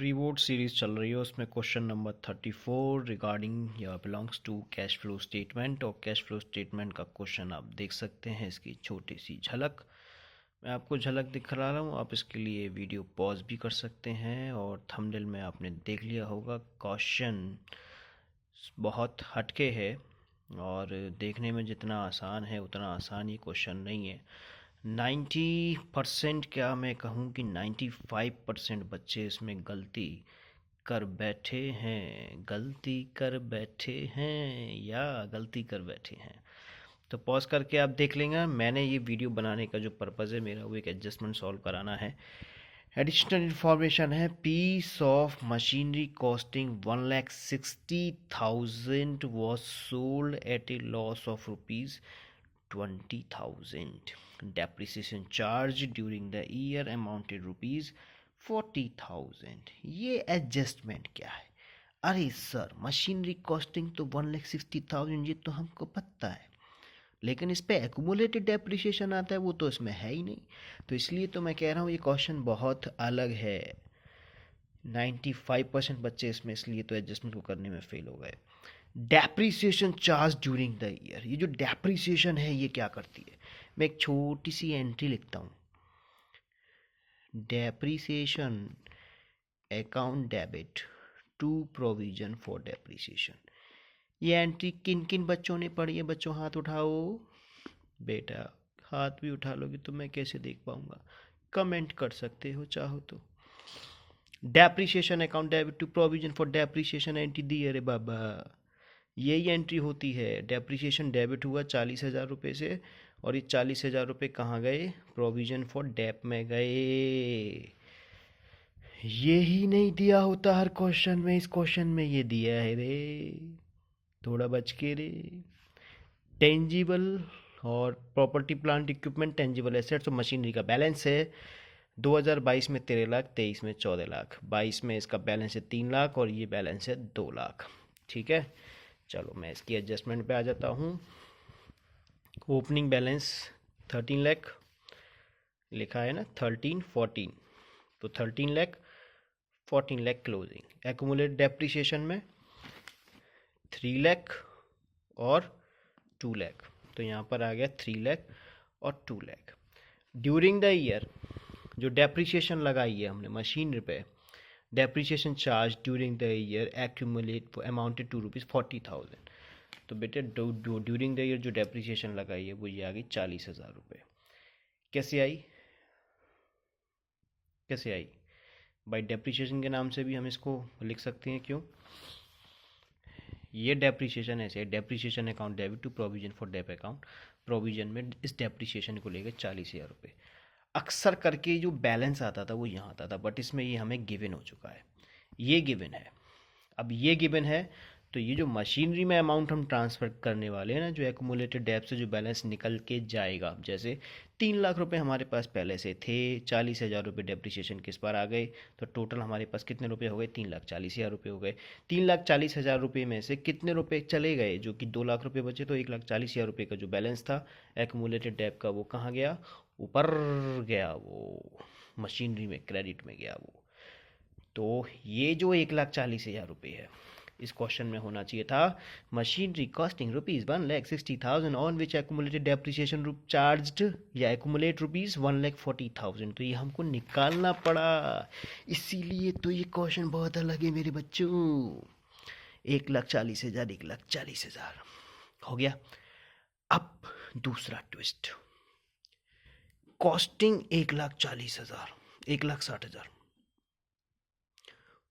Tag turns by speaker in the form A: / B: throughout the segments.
A: Pre board series चल रही है, उसमें क्वेश्चन नंबर 34 रिगार्डिंग या belongs to cash flow statement. और कैश फ्लो स्टेटमेंट का क्वेश्चन आप देख सकते हैं, इसकी छोटी सी झलक मैं आपको झलक दिखा रहा हूँ। आप इसके लिए वीडियो पॉज भी कर सकते हैं। और थंबनेल में आपने देख लिया होगा, क्वेश्चन बहुत हटके है और देखने में जितना आसान है उतना आसान ये क्वेश्चन नहीं है। 90% क्या मैं कहूँ कि 95% बच्चे इसमें गलती कर बैठे हैं, गलती कर बैठे हैं या गलती कर बैठे हैं। तो पॉज करके आप देख लेंगे। मैंने ये वीडियो बनाने का जो पर्पज़ है मेरा, वो एक एडजस्टमेंट सॉल्व कराना है। एडिशनल इंफॉर्मेशन है, piece of machinery costing 1,60,000 was sold at a loss of ₹20,000. Depreciation charge during the year amounted ₹40,000. ये एडजस्टमेंट क्या है? अरे सर, मशीनरी कॉस्टिंग तो 1,60,000 ये तो हमको पता है, लेकिन इस पे एक्यूमुलेटेड डेप्रिसिएशन आता है, वो तो इसमें है ही नहीं। तो इसलिए तो मैं कह रहा हूँ ये क्वेश्चन बहुत अलग है। 95% बच्चे इसमें इसलिए तो एडजस्टमेंट को करने में फेल हो गए। Depreciation charge during the year, ये जो डेप्रिसिएशन है ये क्या करती है? मैं एक छोटी सी एंट्री लिखता हूँ, depreciation account debit to provision for depreciation. ये एंट्री किन किन बच्चों ने पढ़ी है? बच्चों हाथ उठाओ। बेटा हाथ भी उठा लोगे तो मैं कैसे देख पाऊंगा? कमेंट कर सकते हो चाहो तो। Depreciation account debit to provision for depreciation entry दी। अरे बाबा, यही एंट्री होती है। डेप्रिसिएशन डेबिट हुआ 40,000 रुपये से, और ये 40,000 रुपये कहाँ गए? प्रोविजन फॉर डेप में गए। यही नहीं दिया होता हर क्वेश्चन में, इस क्वेश्चन में ये दिया है रे। थोड़ा बच के रे। टेंजिबल और property plant equipment, tangible assets और मशीनरी का बैलेंस है 2022 में 13 लाख, 23 में 14 लाख, 22 में इसका बैलेंस है 3 लाख और ये बैलेंस है 2 लाख। ठीक है, चलो मैं इसकी एडजस्टमेंट पे आ जाता हूँ। ओपनिंग बैलेंस 13 लाख लिखा है ना, 13 14, तो 13 lakh 14 lakh closing. Accumulate depreciation में 3 लाख और 2 लाख, तो यहाँ पर आ गया 3 लाख और 2 लाख। ड्यूरिंग द ईयर जो डेप्रिसिएशन लगाई है हमने मशीनरी पे, depreciation charge during the year accumulate amounted to ₹40,000। तो बेटे ड्यूरिंग द ईयर जो डेप्रिसिएशन लगाई है वो ये आ गई 40,000 रुपये। कैसे आई? कैसे आई? बाई डेप्रिसिएशन के नाम से भी हम इसको लिख सकते हैं। क्यों? ये डेप्रिसिएशन ऐसे है, depreciation account debit to provision for dep account. Provision में इस डेप्रिसिएशन को लेकर 40,000 रुपये। अक्सर करके जो बैलेंस आता था वो यहाँ आता था, बट इसमें ये हमें गिवन हो चुका है। ये गिवन है। अब ये गिवन है तो ये जो मशीनरी में अमाउंट हम ट्रांसफ़र करने वाले हैं ना, जो एक्यूमुलेटेड डेप से जो बैलेंस निकल के जाएगा, जैसे 3 लाख रुपए हमारे पास पहले से थे, 40,000 रुपये डेप्रिसिएशन किस पर आ गए, तो टोटल हमारे पास कितने रुपए हो गए? 3,40,000 रुपये हो गए। 3,40,000 रुपये में से कितने रुपए चले गए? जो कि 2 लाख रुपये बचे, तो 1,40,000 रुपये का जो बैलेंस था एक्यूमुलेटेड डेप का, वो कहाँ गया? ऊपर गया, वो मशीनरी में क्रेडिट में गया वो। तो ये जो 1,40,000 रुपये है, इस क्वेश्चन में होना चाहिए था machinery costing ₹1,60,000 on which accumulated depreciation charged या एक्यूमुलेट ₹1,40,000। तो ये हमको निकालना पड़ा, इसीलिए तो ये क्वेश्चन बहुत अलग है मेरे बच्चों। 1,40,000 1,40,000 हो गया। अब दूसरा ट्विस्ट, कॉस्टिंग 1,40,000 1,60,000,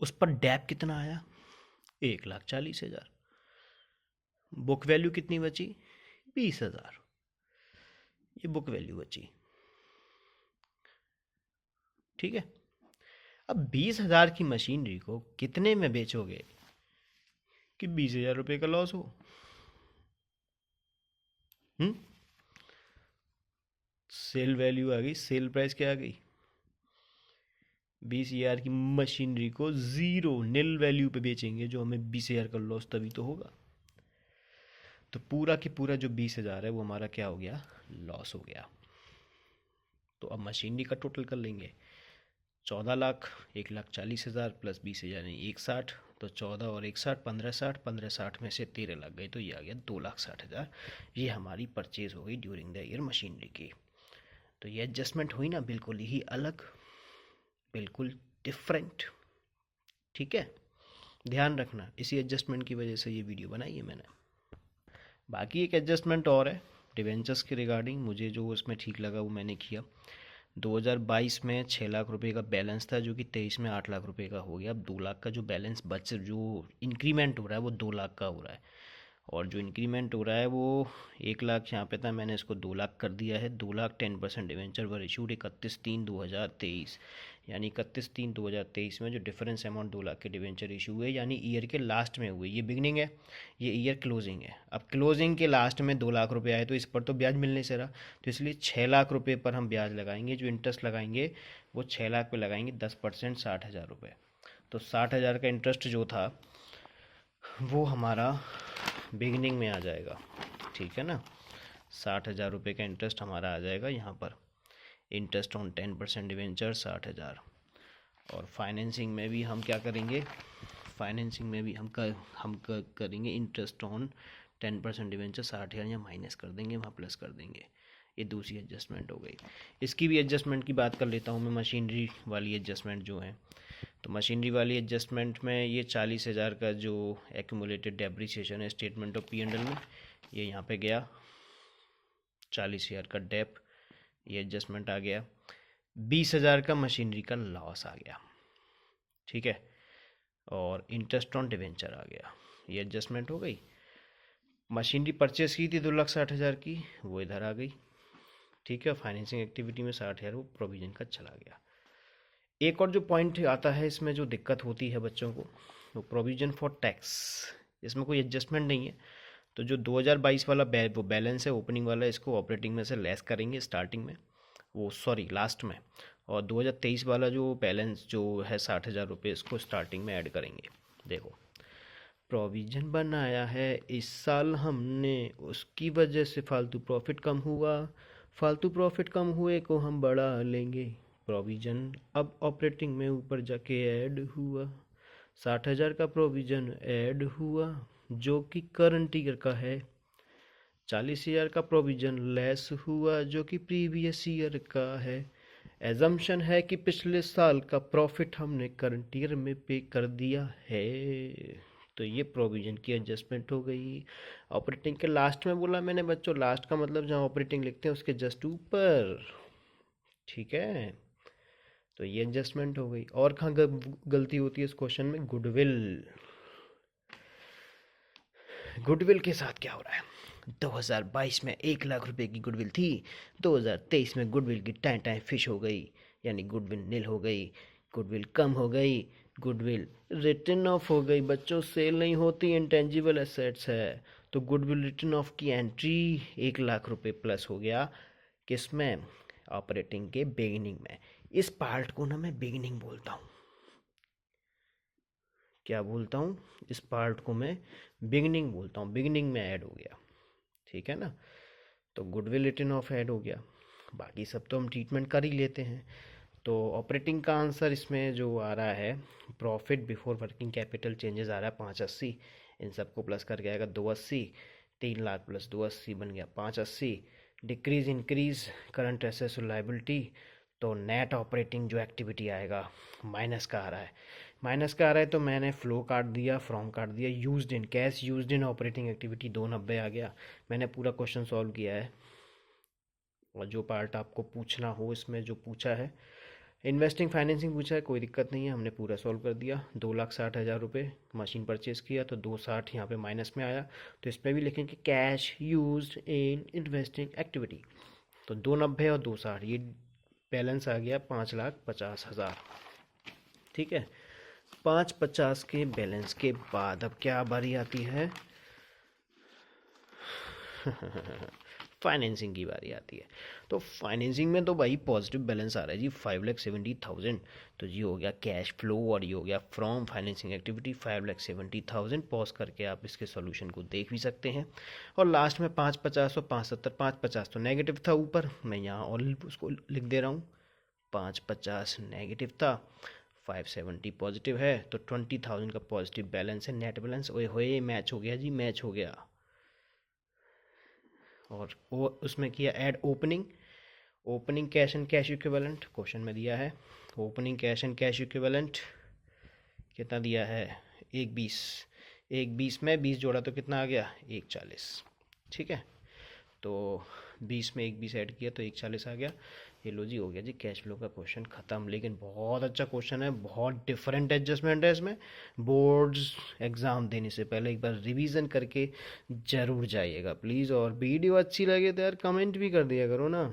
A: उस पर डेप कितना आया? 1,40,000। बुक वैल्यू कितनी बची? 20,000। ये बुक वैल्यू बची। ठीक है, अब 20,000 की मशीनरी को कितने में बेचोगे कि 20,000 रुपये का लॉस हो? सेल वैल्यू आ गई, सेल प्राइस क्या आ गई? 20,000 की मशीनरी को ज़ीरो नील वैल्यू पे बेचेंगे, जो हमें 20,000 का लॉस तभी तो होगा। तो पूरा की पूरा जो 20,000 है वो हमारा क्या हो गया? लॉस हो गया। तो अब मशीनरी का टोटल कर लेंगे। 14 लाख, 1,40,000 प्लस 20,000 यानी 1,60, तो 14 और 1,60 15,60, 15,60 में से 13 लाख गए तो ये आ गया 2,60,000। ये हमारी परचेज हो गई ड्यूरिंग द ईयर मशीनरी की। तो ये एडजस्टमेंट हुई ना, बिल्कुल ही अलग, बिल्कुल डिफरेंट। ठीक है, ध्यान रखना, इसी एडजस्टमेंट की वजह से ये वीडियो बनाई है मैंने। बाकी एक एडजस्टमेंट और है डिवेंचर्स के रिगार्डिंग, मुझे जो उसमें ठीक लगा वो मैंने किया। 2022 में 6 लाख रुपए का बैलेंस था जो कि 23 में 8 लाख रुपए का हो गया। अब 2 लाख का जो बैलेंस जो इंक्रीमेंट हो रहा है वो 2 लाख का हो रहा है, और जो इंक्रीमेंट हो रहा है वो 1 लाख यहाँ पे था, मैंने इसको 2 लाख कर दिया है। 2 लाख 10% डिवेंचर वर इशूड 31/3/2023, यानी 31/3/2023 में जो डिफरेंस अमाउंट 2 लाख के डिवेंचर इशू हुए, यानी ईयर के लास्ट में हुए। ये बिगनिंग है, ये ईयर क्लोजिंग है। अब क्लोजिंग के लास्ट में 2 लाख रुपए आए तो इस पर तो ब्याज मिलने से रहा, तो इसलिए 6 लाख रुपए पर हम ब्याज लगाएंगे। जो इंटरेस्ट लगाएंगे वो 6 लाख पे लगाएंगे 10%, 60,000 रुपये। तो 60,000 का इंटरेस्ट जो था वो हमारा बिगनिंग में आ जाएगा। ठीक है ना, 60,000 रुपये का इंटरेस्ट हमारा आ जाएगा यहाँ पर। Interest on 10% debenture 60,000। और फाइनेंसिंग में भी हम क्या करेंगे, फाइनेंसिंग में भी करेंगे इंटरेस्ट ऑन 10% डिवेंचर 60,000, या माइनस कर देंगे वहाँ प्लस कर देंगे। ये दूसरी एडजस्टमेंट हो गई। इसकी भी एडजस्टमेंट की बात कर लेता हूँ मैं, मशीनरी वाली एडजस्टमेंट जो है। तो मशीनरी वाली एडजस्टमेंट में ये 40,000 का जो एक्यूमुलेटेड डेप्रिसिएशन है स्टेटमेंट ऑफ P&L में, ये यहाँ पे गया 40,000 का डेप, ये एडजस्टमेंट आ गया। 20,000 का मशीनरी का लॉस आ गया। ठीक है, और इंटरेस्ट ऑन डिवेंचर आ गया, ये एडजस्टमेंट हो गई। मशीनरी परचेस की थी 2,60,000 की, वो इधर आ गई। ठीक है, फाइनेंसिंग एक्टिविटी में 60,000 वो प्रोविजन का चला गया। एक और जो पॉइंट आता है इसमें जो दिक्कत होती है बच्चों को, वो प्रोविजन फॉर टैक्स। इसमें कोई एडजस्टमेंट नहीं है, तो जो 2022 वाला वो बैलेंस है ओपनिंग वाला, इसको ऑपरेटिंग में से लेस करेंगे स्टार्टिंग में, वो सॉरी लास्ट में। और 2023 वाला जो बैलेंस जो है 60,000 रुपये, इसको स्टार्टिंग में ऐड करेंगे। देखो, प्रोविजन बनाया है इस साल हमने, उसकी वजह से फालतू प्रॉफिट कम हुआ, फालतू प्रॉफिट कम हुए को हम बढ़ा लेंगे। प्रोविजन अब ऑपरेटिंग में ऊपर जाके ऐड हुआ, 60,000 का प्रोविजन ऐड हुआ जो कि करंट ईयर का है। 40,000 का प्रोविजन लेस हुआ जो कि प्रीवियस ईयर का है। एजम्पशन है कि पिछले साल का प्रॉफिट हमने करंट ईयर में पे कर दिया है। तो ये प्रोविजन की एडजस्टमेंट हो गई। ऑपरेटिंग के लास्ट में बोला मैंने बच्चों, लास्ट का मतलब जहाँ ऑपरेटिंग लिखते हैं उसके जस्ट ऊपर। ठीक है, तो ये एडजस्टमेंट हो गई। और कहाँ गलती होती है इस क्वेश्चन में, गुडविल। गुडविल के साथ क्या हो रहा है, 2022 में 1 लाख रुपए की गुडविल थी, 2023 में गुडविल की टाइम टाइम फिश हो गई, यानी गुडविल नील हो गई, गुडविल कम हो गई, गुडविल रिटर्न ऑफ हो गई। बच्चों सेल नहीं होती, इंटेंजिबल एसेट्स है, तो गुडविल रिटर्न ऑफ की एंट्री 1 लाख रुपए प्लस हो गया। किस में, ऑपरेटिंग के बिगिनिंग में। इस पार्ट को ना मैं बिगिनिंग बोलता हूँ। क्या बोलता हूँ, इस पार्ट को मैं बिगिनिंग बोलता हूँ, बिगिनिंग में ऐड हो गया। ठीक है ना, तो गुडविल रिटर्न ऑफ ऐड हो गया। बाकी सब तो हम ट्रीटमेंट कर ही लेते हैं। तो ऑपरेटिंग का आंसर इसमें जो आ रहा है, profit before working capital changes आ रहा है 580, इन सबको प्लस करके आएगा 280, 3 लाख प्लस 280 बन गया 580। डिक्रीज इंक्रीज करंट एसेट्स और लायबिलिटी, तो नेट ऑपरेटिंग जो एक्टिविटी आएगा माइनस का आ रहा है, माइनस का आ रहा है तो मैंने फ्लो काट दिया, फ्रॉम काट दिया। Used in, cash used in operating activity 290 आ गया। मैंने पूरा क्वेश्चन सॉल्व किया है, और जो पार्ट आपको पूछना हो इसमें जो पूछा है, इन्वेस्टिंग फाइनेंसिंग पूछा है, कोई दिक्कत नहीं है, हमने पूरा सॉल्व कर दिया। 2,60,000 रुपये मशीन परचेज़ किया तो 260 यहाँ पे माइनस में आया, तो इसमें भी लिखेंगे cash used in investing activity. तो 290 और 260 ये बैलेंस आ गया 5,50,000। ठीक है, 550 के बैलेंस के बाद अब क्या बारी आती है फाइनेंसिंग की बारी आती है। तो फाइनेंसिंग में तो भाई पॉजिटिव बैलेंस आ रहा है जी 5,70,000। तो ये हो गया कैश फ्लो, और ये हो गया फ्रॉम फाइनेंसिंग एक्टिविटी 5,70,000। पॉज करके आप इसके सॉल्यूशन को देख भी सकते हैं। और लास्ट में 550 और 570, 550 तो नेगेटिव था ऊपर, मैं यहाँ और उसको लिख दे रहा हूँ 550 नेगेटिव था, 570 पॉजिटिव है, तो 20,000 का पॉजिटिव बैलेंस है, नेट बैलेंस। ओए होए, मैच हो गया जी, मैच हो गया। और वो उसमें किया add opening, opening cash and cash equivalent question में दिया है। Opening cash and cash equivalent कितना दिया है, 120, 120 में 20 जोड़ा तो कितना आ गया, 140। ठीक है, तो 20 में 1 20 ऐड किया तो 140 आ गया। ये लो जी, हो गया जी कैश फ्लो का क्वेश्चन ख़त्म। लेकिन बहुत अच्छा क्वेश्चन है, बहुत डिफरेंट एडजस्टमेंट है इसमें। बोर्ड्स एग्ज़ाम देने से पहले एक बार रिवीजन करके ज़रूर जाइएगा प्लीज़। और वीडियो अच्छी लगे तो यार कमेंट भी कर दिया करो ना,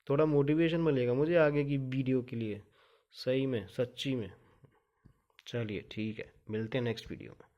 A: थोड़ा मोटिवेशन मिलेगा मुझे आगे की वीडियो के लिए, सही में सच्ची में। चलिए ठीक है, मिलते हैं नेक्स्ट वीडियो में।